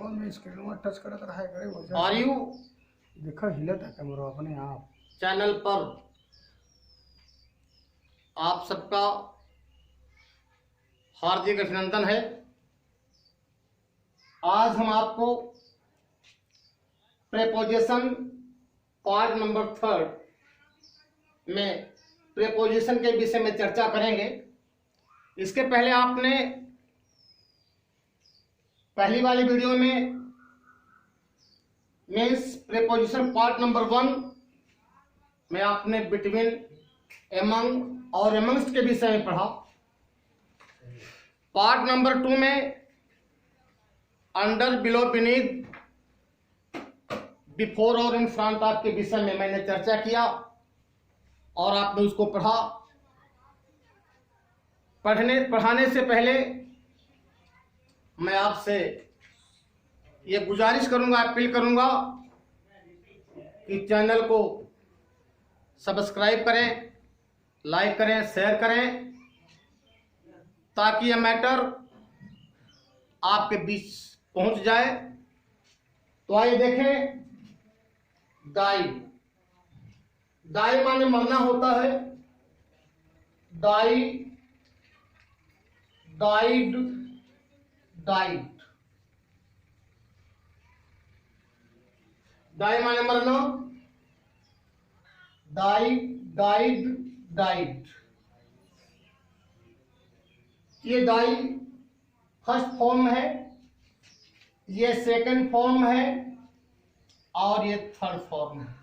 Phone में screen में touch करत रहा करे हो जाए। आर यू देखो हिलत है कैमरा अपने आप। चैनल पर आप सबका हार्दिक अभिनंदन है। आज हम आपको प्रेपोजिशन पार्ट नंबर 3 में प्रेपोजिशन के विषय में चर्चा करेंगे। इसके पहले आपने पहली वाली वीडियो में मीन्स प्रेपोजिशन पार्ट नंबर 1 में आपने बिटवीन, एमंग और एमंग्स्ट के विषय में पढ़ा। पार्ट नंबर 2 में अंडर, बिलो, बीनीथ, बिफोर और इन फ्रंट ऑफ के विषय में मैंने चर्चा किया और आपने उसको पढ़ा। पढ़ाने से पहले मैं आपसे ये गुजारिश करूंगा, अपील करूंगा कि चैनल को सब्सक्राइब करें, लाइक करें, शेयर करें, ताकि यह मैटर आपके बीच पहुंच जाए। तो आइए देखें, डाई। डाई माने मरना होता है। Die, died, died. डाई माने मरना, डाई, डाइड, डाइड। ये डाई फर्स्ट फॉर्म है, ये सेकंड फॉर्म है और ये थर्ड फॉर्म है।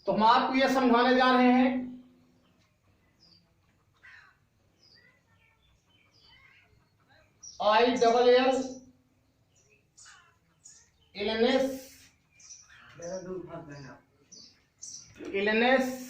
तो हम आपको ये समझाने जा रहे हैं I double L illness, illness,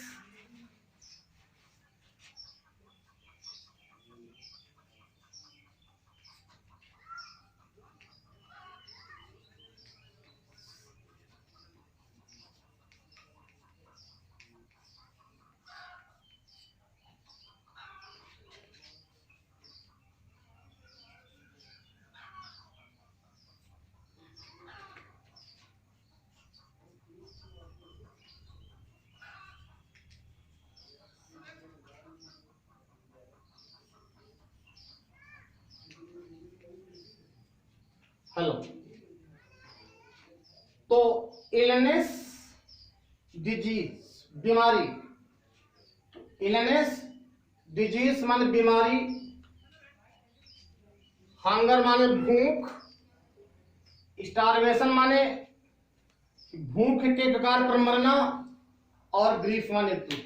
hello. तो इलनेस, डिजीज, बीमारी। इलनेस, डिजीज माने बीमारी। हंगर माने भूख। स्टारवेशन माने भूख के प्रकार पर मरना और ग्रीफ माने दुख।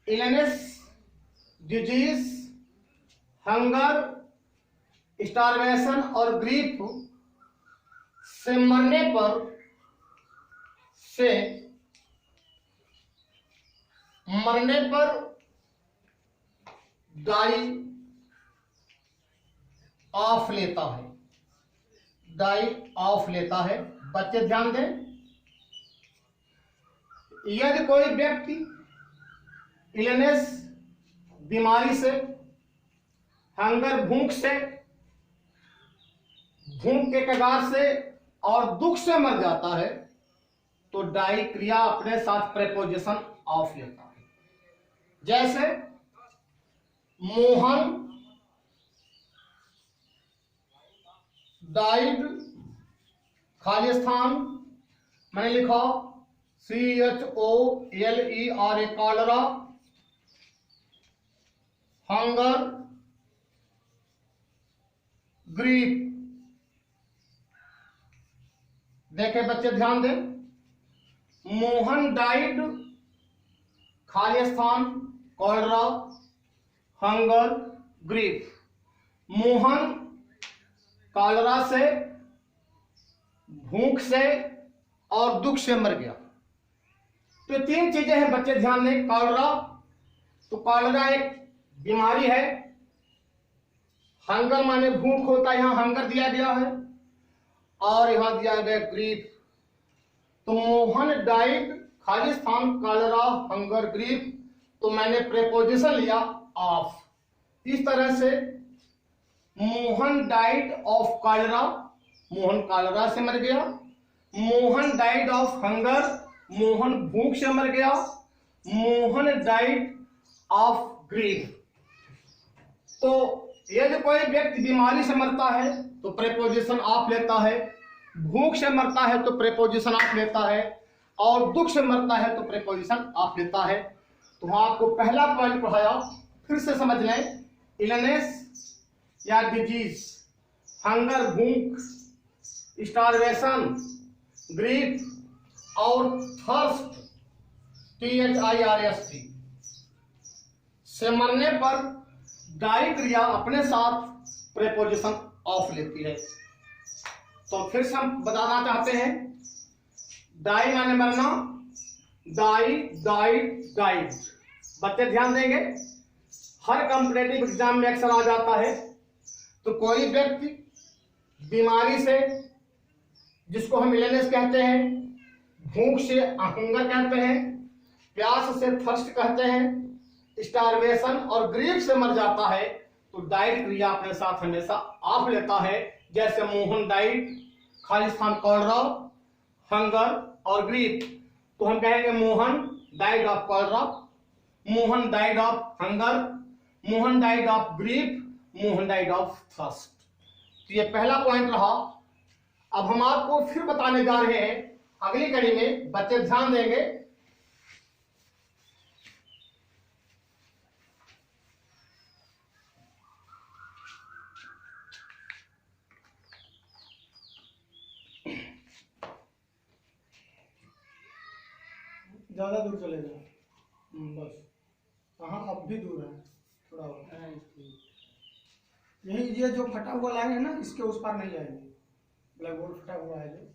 इलनेस, डिजीज, हंगर, स्टारवेशन और ग्रीफ से मरने पर डाई ऑफ लेता है। डाई ऑफ लेता है। बच्चे ध्यान दें, यदि कोई व्यक्ति इलनेस बीमारी से, हंगर भूख से, भूख के कगार से और दुख से मर जाता है तो डाई क्रिया अपने साथ प्रेपोजिशन ऑफ लेता है। जैसे मोहन डाइड, खाली स्थान मैंने लिखा CHOLERA, कॉलरा। Hunger, grief. देखे बच्चे ध्यान दें, मोहन डाइड, खाली स्थान, cholera, hunger, grief. Mohan cholera से, भूख से और दुख से मर गया। तो 3 चीजें हैं बच्चे ध्यान दें। कॉलरा, तो कॉलरा एक बीमारी है। हंगर माने भूख होता है, यहां हंगर दिया गया है और यहां दिया गया ग्रीफ। तो मोहन डाइड, खाली स्थान, कॉलरा, हंगर, ग्रीफ। तो मैंने प्रेपोजिशन लिया ऑफ। इस तरह से Mohan died of cholera, Mohan cholera से मर गया। Mohan died of hunger, Mohan भूख से मर गया। Mohan died of grief. तो यदि कोई व्यक्ति बीमारी से मरता है तो प्रेपोजिशन ऑफ लेता है, भूख से मरता है तो प्रेपोजिशन ऑफ लेता है, और दुख से मरता है तो प्रेपोजिशन ऑफ लेता है। तो आपको पहला पॉइंट पढ़ाया, फिर से समझ लें। इलनेस या डिजीज, हंगर भूख, स्टारवेशन ग्रीफ और थर्स्ट THIRST से मरने पर डाई क्रिया अपने साथ प्रेपोजिशन ऑफ लेती है। तो फिर से हम बताना चाहते हैं, डाई माने मरना, डाई डाइड डाइड। बच्चे ध्यान देंगे, हर कॉम्पिटेटिव एग्जाम में अक्सर आ जाता है। तो कोई व्यक्ति बीमारी से, जिसको हम इलनेस कहते हैं, भूख से हंगर कहते हैं, प्यास से थर्स्ट कहते हैं, स्टारवेशन और ग्रीफ से मर जाता है, तो डाइड क्रिया अपने साथ हमेशा ऑफ लेता है। जैसे मोहन डाइड, खालिस्तान कॉलरा, हंगर और ग्रीफ। तो हम कहेंगे Mohan died of cholera, Mohan died of hunger, Mohan died of grief, Mohan died of thirst. तो ये पहला पॉइंट रहा। अब हम आपको फिर बताने जा रहे हैं अगली कड़ी में। बच्चे ध्यान देंगे, ज्यादा दूर चले जाओ। बस हाँ, अब भी दूर है थोड़ा और। यही ये जो फटा हुआ लाइन है ना, इसके उस पार नहीं जाएंगे। ब्लैक बोर्ड फटा हुआ है जो।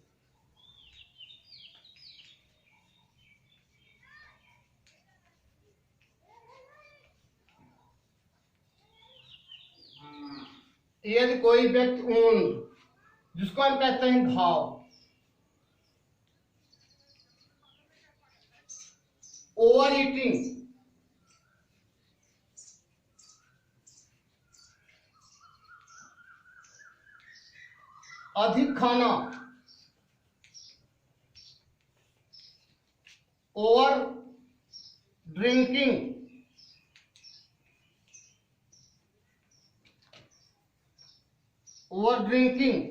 यदि कोई व्यक्ति ऊंड, जिसको हम कहते हैं घाव, ओवर ईटिंग, अधिक खाना, over drinking, over drinking,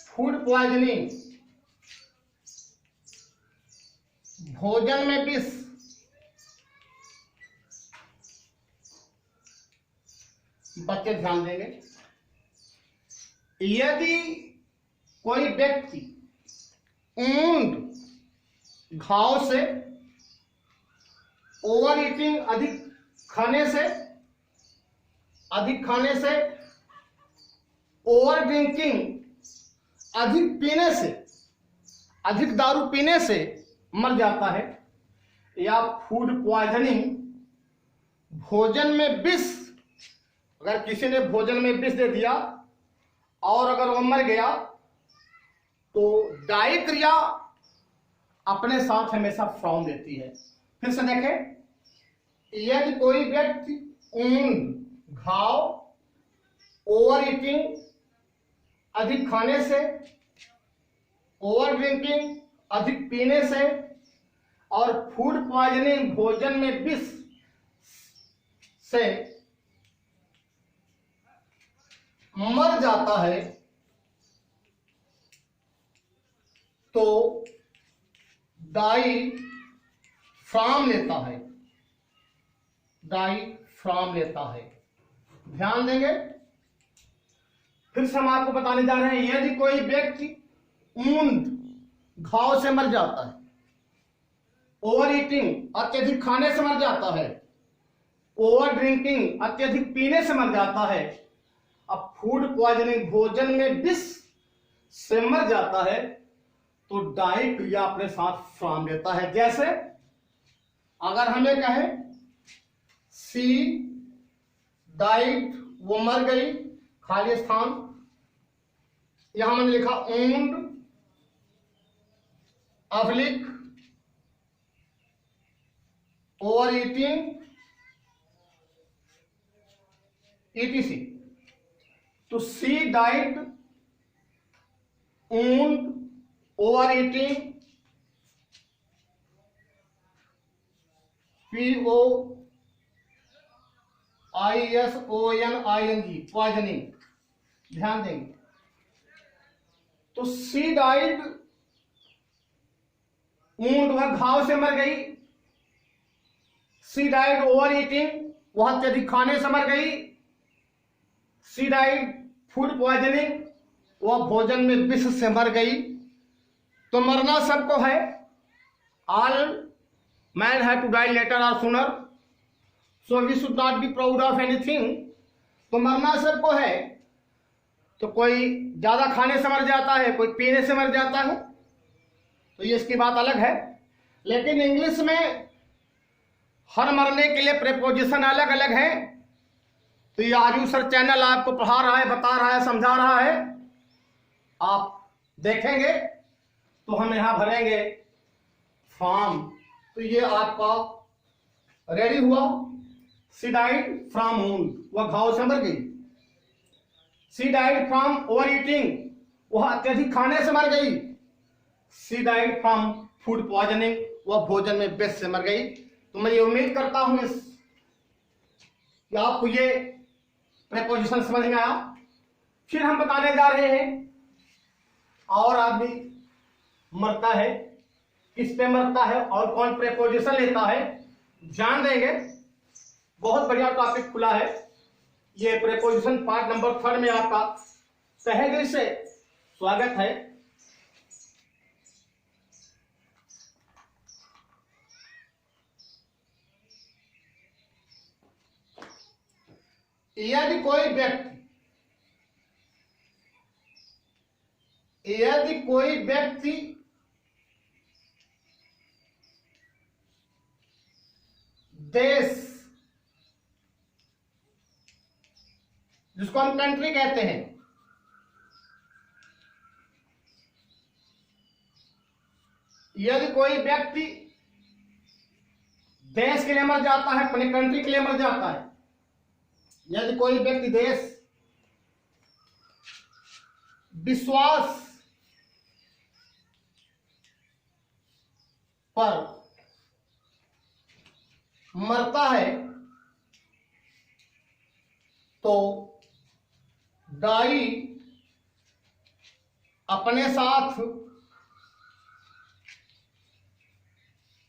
food poisoning, भोजन में विष, बच्चे ध्यान देंगे। यदि कोई व्यक्ति ऊंड, घाव से, ओवर ईटिंग, अधिक खाने से, ओवर ड्रिंकिंग, अधिक पीने से, अधिक दारू पीने से मर जाता है, या फूड पॉइजनिंग, भोजन में विष, अगर किसी ने भोजन में विष दे दिया और अगर वो मर गया, तो डाई क्रिया अपने साथ हमेशा फ्रॉम देती है। फिर से देखें, यदि कोई व्यक्ति ऊंड, घाव, ओवर ईटिंग, अधिक खाने से, ओवर ड्रिंकिंग, अधिक पीने से, और फूड पॉइजनिंग, भोजन में विष से मर जाता है, तो डाई फ्रॉम लेता है, डाई फ्रॉम लेता है। ध्यान देंगे, फिर से हम आपको बताने जा रहे हैं। यदि कोई व्यक्ति ऊंड, घाव से मर जाता है, ओवर ईटिंग, अत्यधिक खाने से मर जाता है, ओवर ड्रिंकिंग, अत्यधिक पीने से मर जाता है, अब फूड पॉइजनिंग, भोजन में विष से मर जाता है, तो डाई क्रिया अपने साथ फ्रॉम लेता है। जैसे अगर हमें कहें सी डाइड, वो मर गई, खाली स्थान, यहां मैंने लिखा ऊंड अफ्लिक ओवर ईटिंग ETC। तो she died wound over eating POISONING poisoning, ध्यान देंगे। तो सी डाइड ऊंट वह घाव से मर गई, सी डाइड ओवर ईटिंग वह अत्यधिक खाने से मर गई, सी डाइड फूड पॉइजनिंग वह भोजन में विष से मर गई। तो मरना सबको है, all man have to die later और sooner, so we should not be proud of anything. तो मरना सबको है, तो कोई ज्यादा खाने से मर जाता है, कोई पीने से मर जाता है, तो ये इसकी बात अलग है। लेकिन इंग्लिश में हर मरने के लिए प्रेपोजिशन अलग अलग है। तो ये आजू सर चैनल आपको पढ़ा रहा है, बता रहा है, समझा रहा है, आप देखेंगे तो हम यहां भरेंगे फ्रॉम। तो ये आपका रेडी हुआ। सी डाइड फ्रॉम वुंड, वह घाव से मर गई। She died from over eating, वह अत्यधिक खाने से मर गई। She died from food poisoning, वह भोजन में विष से मर गई। तो मैं ये उम्मीद करता हूं कि आपको ये प्रेपोजिशन समझ में आया। फिर हम बताने जा रहे हैं और आदमी मरता है, किस पे मरता है और कौन प्रेपोजिशन लेता है, जान देंगे। बहुत बढ़िया टॉपिक खुला है ये प्रेपोजिशन पार्ट नंबर 3 में आपका तहे दिल से स्वागत है। यदि कोई व्यक्ति देश, जिसको हम कंट्री कहते हैं, यदि कोई व्यक्ति देश के लिए मर जाता है, अपने कंट्री के लिए मर जाता है, यदि कोई व्यक्ति देश विश्वास पर मरता है तो डाई अपने साथ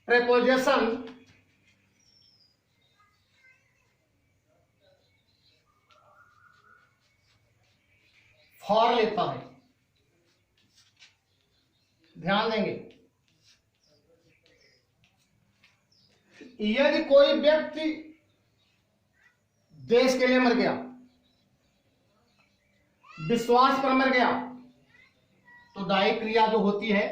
प्रेपोजिशन फॉर लेता है। ध्यान देंगे, यदि कोई व्यक्ति देश के लिए मर गया, विश्वास पर मर गया, तो डाई क्रिया जो होती है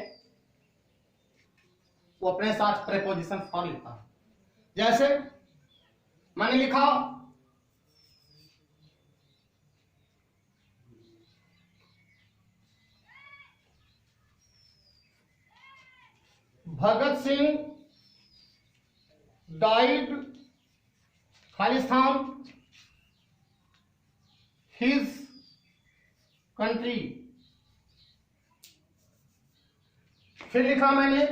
वो अपने साथ प्रेपोजिशन फॉर लेता है। जैसे मैंने लिखा Bhagat Singh died Khalistan his country. फिर लिखा मैंने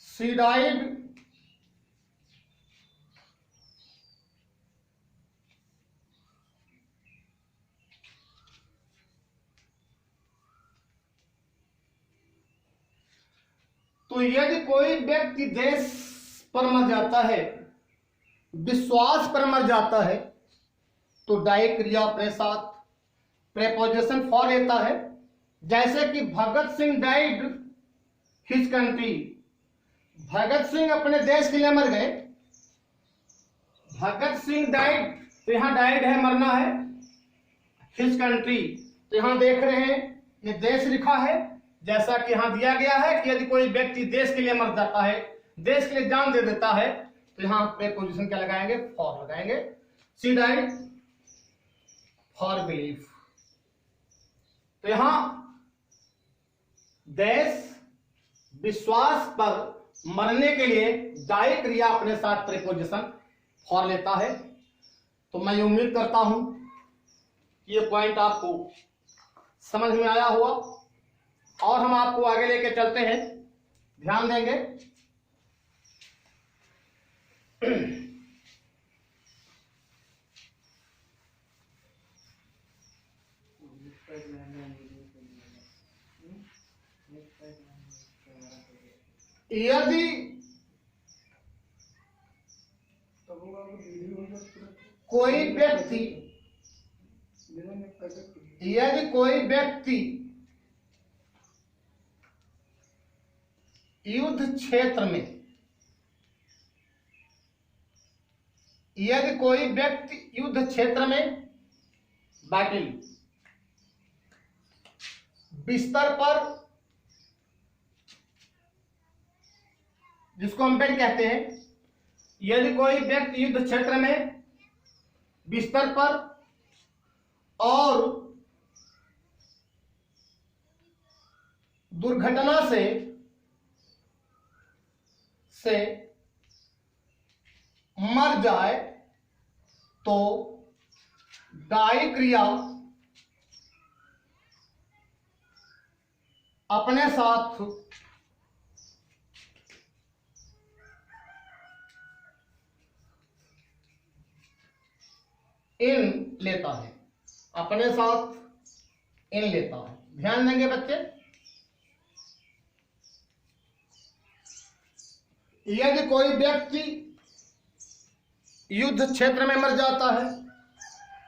सी डाइड तो यदि कोई व्यक्ति देश पर मर जाता है, विश्वास पर मर जाता है, तो डाई क्रिया अपने साथ प्रेपोजिशन फॉर लेता है। जैसे कि भगत Singh died his country, Bhagat Singh अपने देश के लिए मर गए। भगत सिंह डाइड, तो यहां डाइड है, मरना है। हिज कंट्री, तो यहां देख रहे हैं ये देश लिखा है, जैसा कि यहां दिया गया है कि यदि कोई व्यक्ति देश के लिए मर जाता है, देश के लिए जान दे देता है, तो यहां प्रेपोजिशन क्या लगाएंगे, फॉर लगाएंगे। She died for belief. तो यहां देश विश्वास पर मरने के लिए दायी क्रिया अपने साथ प्रीपोजिशन फॉर लेता है। तो मैं उम्मीद करता हूं कि ये पॉइंट आपको समझ में आया हुआ, और हम आपको आगे लेके चलते हैं, ध्यान देंगे। यदि कोई व्यक्ति युद्ध क्षेत्र में, यदि कोई व्यक्ति युद्ध क्षेत्र में बैटल बिस्तर पर, जिसको हम बेड कहते हैं, यदि कोई व्यक्ति युद्ध क्षेत्र में बिस्तर पर और दुर्घटना से मर जाए तो दायी क्रिया अपने साथ इन लेता है, अपने साथ इन लेता है। ध्यान देंगे बच्चे, यदि कोई व्यक्ति युद्ध क्षेत्र में मर जाता है,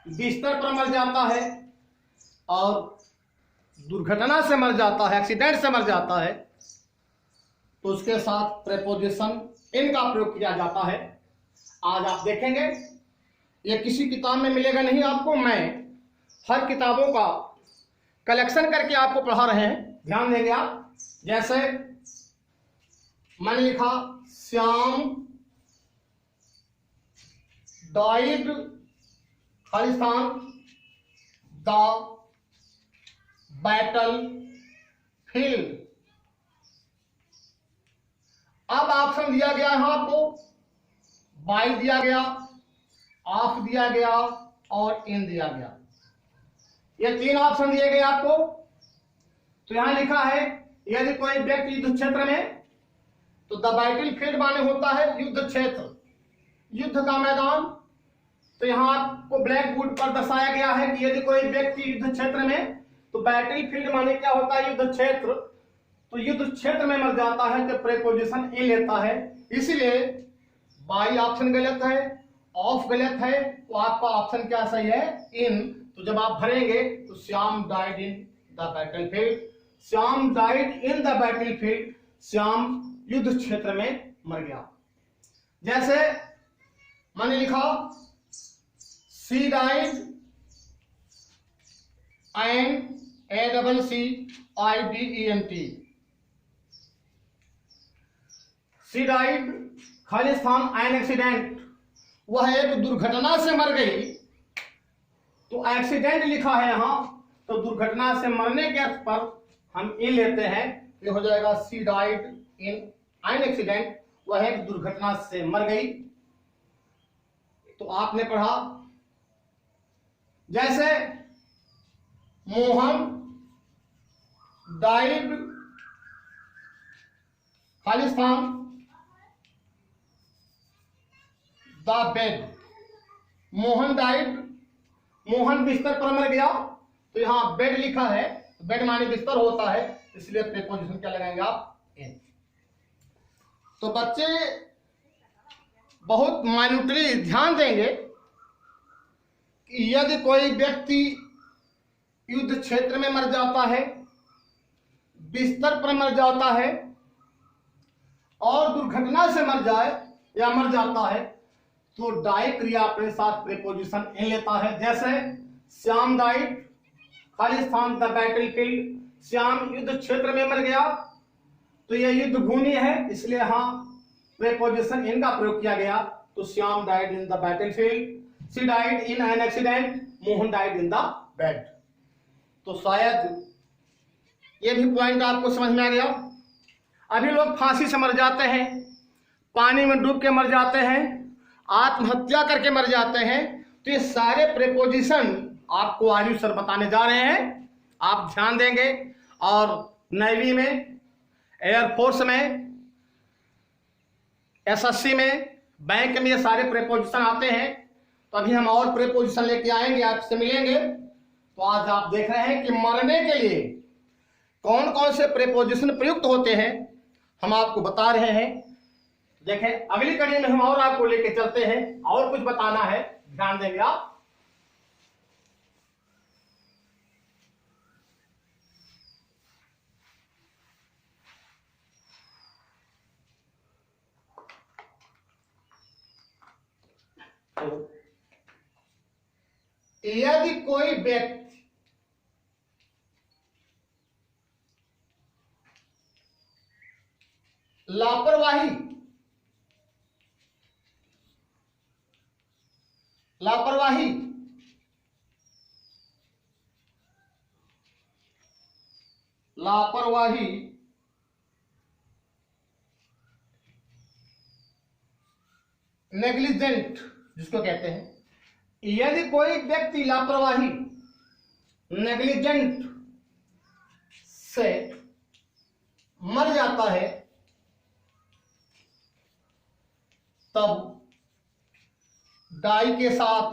बिस्तर पर मर जाता है और दुर्घटना से मर जाता है, एक्सीडेंट से मर जाता है, तो उसके साथ प्रीपोजिशन इन का प्रयोग किया जाता है। आज आप देखेंगे, ये किसी किताब में मिलेगा नहीं आपको, मैं हर किताबों का कलेक्शन करके आपको पढ़ा रहे हैं। ध्यान देंगे आप। जैसे मैंने लिखा Shyam died Khalistan the battle field. अब ऑप्शन दिया गया है आपको, बाय दिया गया, ऑफ दिया गया और इन दिया गया। ये तीन ऑप्शन दिए गए आपको। तो यहां लिखा है यदि कोई व्यक्ति युद्ध क्षेत्र में, तो द बैटल फील्ड माने होता है युद्ध क्षेत्र, युद्ध का मैदान। तो यहां आपको ब्लैक बोर्ड पर दर्शाया गया है कि यदि कोई व्यक्ति युद्ध क्षेत्र में, तो बैटल फील्ड माने क्या होता है, युद्ध क्षेत्र। तो युद्ध क्षेत्र में मर जाता है तो प्रीपोजिशन इन लेता है। इसलिए बाई ऑप्शन गलत है, ऑफ गलत है, तो आपका ऑप्शन क्या सही है, इन। तो जब आप भरेंगे तो Shyam died in the battlefield, Shyam died in the battlefield, Shyam युद्ध क्षेत्र में मर गया। जैसे मैंने लिखा she died and ACCIDENT, she died Khalistan an accident, वह एक दुर्घटना से मर गई। तो एक्सीडेंट लिखा है यहां, तो दुर्घटना से मरने के अर्थ पर हम इन लेते हैं। ये हो जाएगा she died in an accident, वह एक दुर्घटना से मर गई। तो आपने पढ़ा जैसे Mohan died Khalistan the bed, Mohan died, Mohan बिस्तर पर मर गया। तो यहां बेड लिखा है, बेड माने बिस्तर होता है, इसलिए प्रीपोजिशन क्या लगाएंगे आप, इन। तो बच्चे बहुत माइन्यूटली ध्यान देंगे कि यदि कोई व्यक्ति युद्ध क्षेत्र में मर जाता है, बिस्तर पर मर जाता है और दुर्घटना से मर जाए या मर जाता है, तो डाई क्रिया अपने साथ प्रीपोजिशन इन लेता है। जैसे Shyam died Khalistan the battlefield, Shyam युद्ध क्षेत्र में मर गया, तो यह युद्ध भूमि है, इसलिए यहां प्रीपोजिशन इन का प्रयोग किया गया। तो Shyam died in the battlefield, she died in an accident, Mohan died in the bed. तो शायद ये भी पॉइंट आपको समझ में आ गया। अभी लोग फांसी से मर जाते हैं, पानी में डूब के मर जाते हैं, आत्महत्या करके मर जाते हैं। तो ये सारे प्रेपोजिशन आपको आयु सर बताने जा रहे हैं, आप ध्यान देंगे। और नेवी में, एयरफोर्स में, एसएससी में, बैंक में ये सारे प्रेपोजिशन आते हैं। तो अभी हम और प्रेपोजिशन लेके आएंगे, आपसे मिलेंगे। तो आज आप देख रहे हैं कि मरने के लिए कौन कौन से प्रेपोजिशन प्रयुक्त होते हैं, हम आपको बता रहे हैं। देखें, अगली कड़ी में हम और आपको लेके चलते हैं, और कुछ बताना है, ध्यान देंगे आप। यदि कोई व्यक्ति लापरवाही लापरवाही लापरवाही नेग्लिजेंट जिसको कहते हैं, यदि कोई व्यक्ति लापरवाही नेग्लिजेंट से मर जाता है, तब डाई के साथ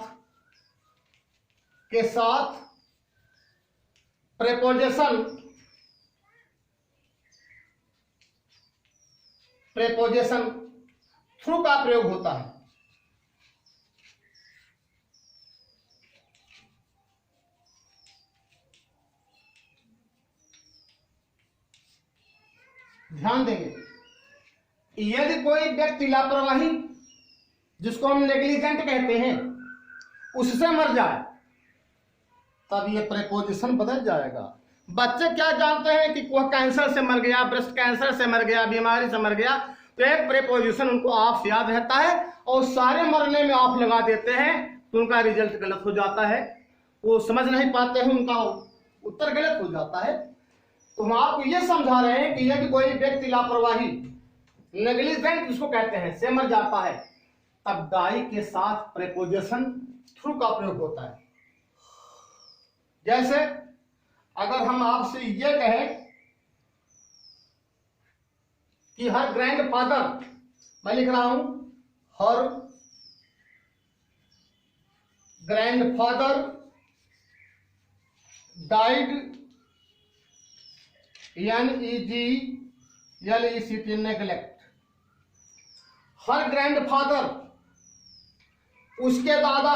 प्रेपोजिशन थ्रू का प्रयोग होता है। ध्यान देंगे, यदि कोई व्यक्ति लापरवाही जिसको हम नेग्लिजेंट कहते हैं उससे मर जाए, तब ये प्रेपोजिशन बदल जाएगा। बच्चे क्या जानते हैं कि वह कैंसर से मर गया, ब्रेस्ट कैंसर से मर गया, बीमारी से मर गया, तो एक प्रेपोजिशन उनको ऑफ याद रहता है और सारे मरने में ऑफ लगा देते हैं, तो उनका रिजल्ट गलत हो जाता है, वो समझ नहीं पाते हैं, उनका उत्तर गलत हो जाता है। तो हम आपको ये समझा रहे हैं कि यदि कोई व्यक्ति लापरवाही नेग्लिजेंट जिसको कहते हैं से मर जाता है, तब डाई के साथ प्रेपोजिशन थ्रू का प्रयोग होता है। जैसे अगर हम आपसे ये कहें कि हर ग्रैंडफादर, मैं लिख रहा हूं हर ग्रैंडफादर डाइड, NEGLECT, नेग्लेक्ट। हर ग्रैंडफादर उसके दादा,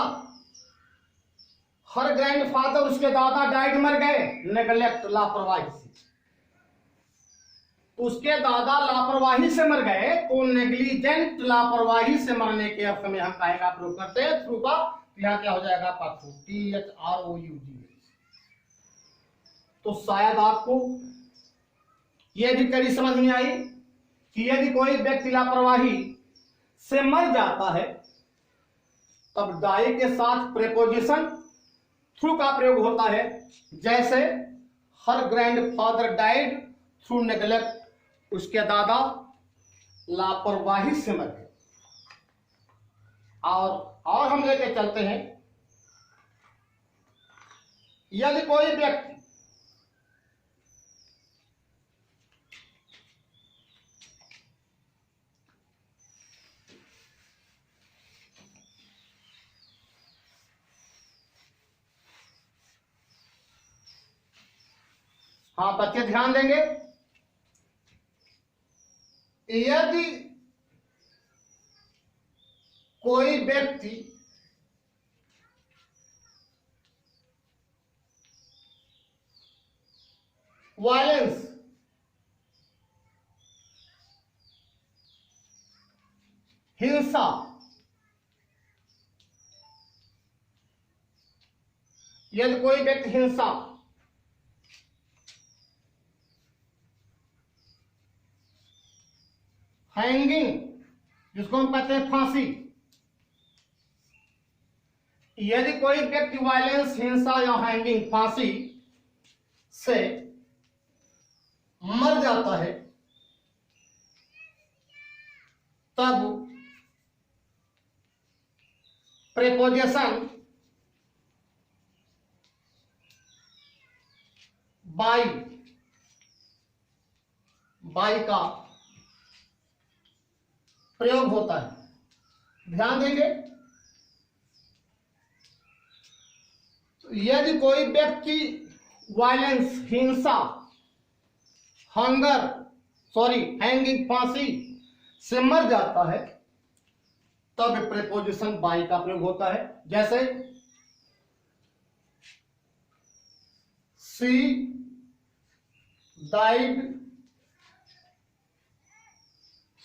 हर ग्रैंडफादर उसके दादा डाइड मर गए, नेग्लेक्ट लापरवाही से। तो उसके दादा लापरवाही से मर गए, तो नेग्लिजेंट लापरवाही से मरने के अर्थ में हम कहेगा प्रयोग करते हैं थ्रू का। यहां क्या हो जाएगा आपका थ्रू, THROUG। तो शायद आपको यह भी कड़ी समझ में आई कि यदि कोई व्यक्ति लापरवाही से मर जाता है, तब डाई के साथ प्रेपोजिशन थ्रू का प्रयोग होता है। जैसे हर ग्रैंडफादर डाइड थ्रू नेग्लेक्ट, उसके दादा लापरवाही से मर गए। और हम लेके चलते हैं, यदि कोई व्यक्ति हाँ बच्चे ध्यान देंगे, यदि कोई व्यक्ति वायलेंस, हिंसा, यदि कोई व्यक्ति हिंसा, हैंगिंग जिसको हम कहते हैं फांसी, यदि कोई व्यक्ति वायलेंस, हिंसा या हैंगिंग, फांसी से मर जाता है तब प्रेपोजिशन बाई का प्रयोग होता है। ध्यान देंगे, तो यदि कोई व्यक्ति वायलेंस, हिंसा, हैंगिंग, फांसी से मर जाता है तब प्रेपोजिशन बाई का प्रयोग होता है। जैसे she died,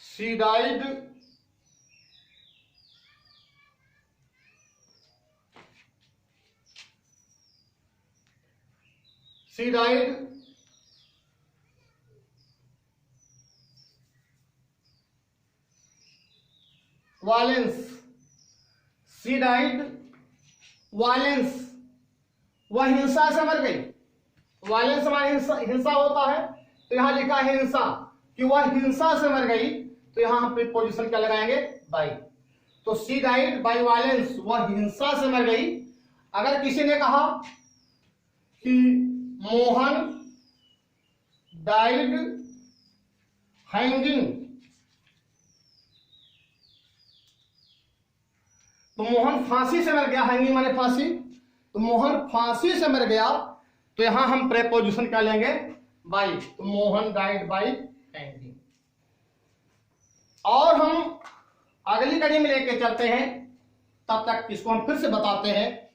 she died violence, वह हिंसा से मर गई। वायलेंस हमारी हिंसा होता है, तो यहां लिखा है हिंसा, कि वह हिंसा से मर गई, तो यहां हम प्रीपोजिशन क्या लगाएंगे? बाई। तो शी डाइड बाई वायलेंस, वह हिंसा से मर गई। अगर किसी ने कहा कि मोहन डाइड हैंगिंग, तो मोहन फांसी से मर गया, हैंगिंग माने फांसी, तो मोहन फांसी से मर गया, तो यहां हम प्रेपोजिशन क्या लेंगे? बाई। तो मोहन डाइड बाई हैंगिंग। और हम अगली कड़ी में लेके चलते हैं, तब तक इसको हम फिर से बताते हैं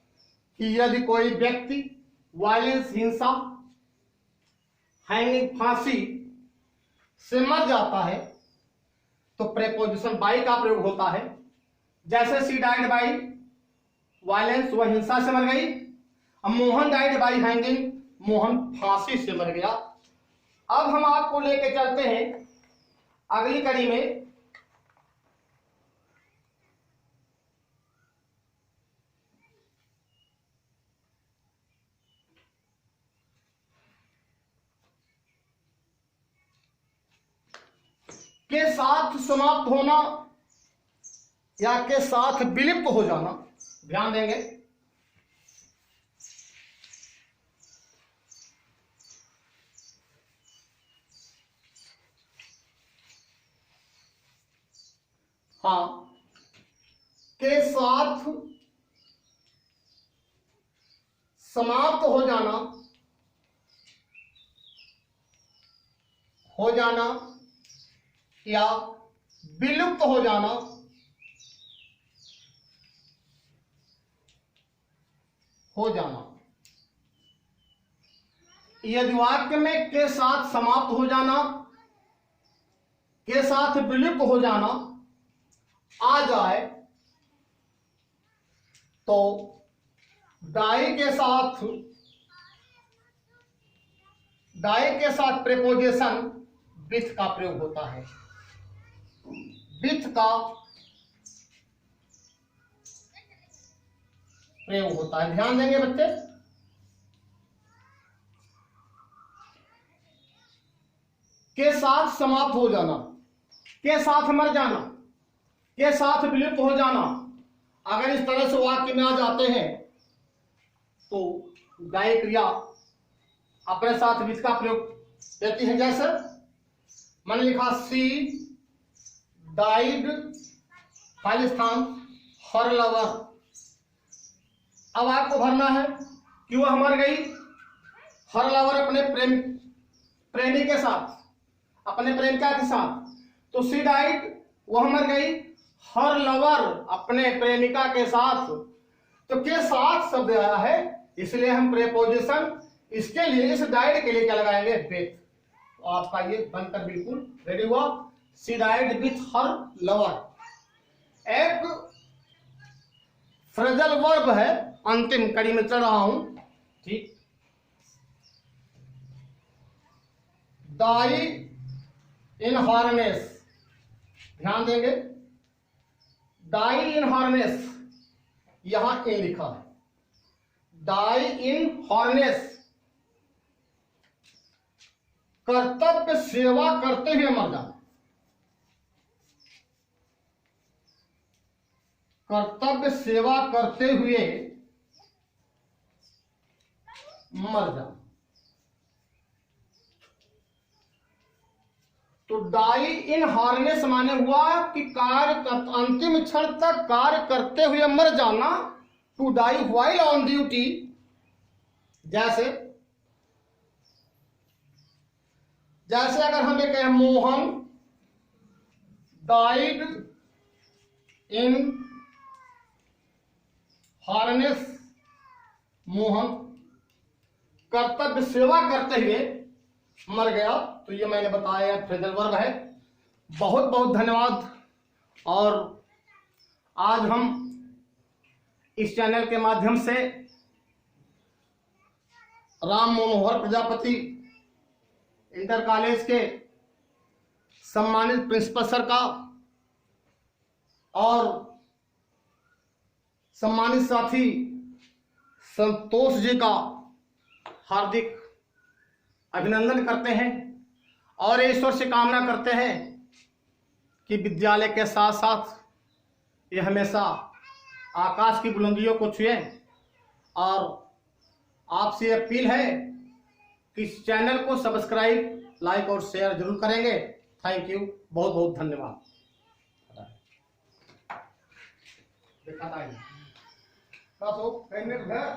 कि यदि कोई व्यक्ति वायलेंस, हिंसा, हैंगिंग, फांसी से मर जाता है तो प्रेपोजिशन बाई का प्रयोग होता है। जैसे शी डाइड बाई वायलेंस, वह हिंसा से मर गई। अब Mohan died by hanging, Mohan फांसी से मर गया। अब हम आपको लेके चलते हैं अगली कड़ी में, के साथ समाप्त होना या के साथ विलुप्त हो जाना। ध्यान देंगे, हाँ, के साथ समाप्त हो जाना या विलुप्त हो जाना। यदि वाक्य में के साथ समाप्त हो जाना, के साथ विलुप्त हो जाना आ जाए तो डाई के साथ प्रेपोजिशन विथ का प्रयोग होता है। विथ का प्रयोग होता है। ध्यान देंगे बच्चे, के साथ समाप्त हो जाना, के साथ मर जाना, के साथ विलुप्त हो जाना, अगर इस तरह से वाक्य में आ जाते हैं तो गाय क्रिया अपने साथ विथ का प्रयोग देती है। जैसे मैंने लिखा सी डाइड, खाली स्थान, हर लवर। अब आपको भरना है कि वह मर गई, हर लवर अपने प्रेमी के साथ, अपने प्रेमिका के साथ। तो सी डाइड, वह मर गई, हर लवर अपने प्रेमिका के साथ। तो के साथ शब्द आया है, इसलिए हम प्रेपोजिशन इसके लिए, इस डाइड के लिए क्या लगाएंगे? विथ। तो आपका ये बनकर बिल्कुल रेडी हुआ। She died with her lover एक फ्रेजल वर्ब है। अंतिम कड़ी में चल रहा हूं, ठीक। डाई इन हार्नेस, ध्यान देंगे, डाई इन हार्नेस, यहां इन लिखा है। डाई इन हार्नेस कर्तव्य सेवा करते हुए मर जाना, कर्तव्य सेवा करते हुए मर जाना। तो डाई इन हार्नेस माने हुआ कि अंतिम क्षण तक कार्य करते हुए मर जाना। To die while on duty, जैसे अगर हम ये कहें Mohan died in harness, Mohan कर्तव्य सेवा करते हुए मर गया। तो ये मैंने बताया फ्रेजल वर्ब है। बहुत बहुत धन्यवाद। और आज हम इस चैनल के माध्यम से राम मनोहर प्रजापति इंटर कॉलेज के सम्मानित प्रिंसिपल सर का और सम्मानित साथी संतोष जी का हार्दिक अभिनंदन करते हैं और ईश्वर से कामना करते हैं कि विद्यालय के साथ साथ ये हमेशा आकाश की बुलंदियों को छुए। और आपसे अपील है कि इस चैनल को सब्सक्राइब, लाइक और शेयर जरूर करेंगे। थैंक यू, बहुत बहुत धन्यवाद। देखा था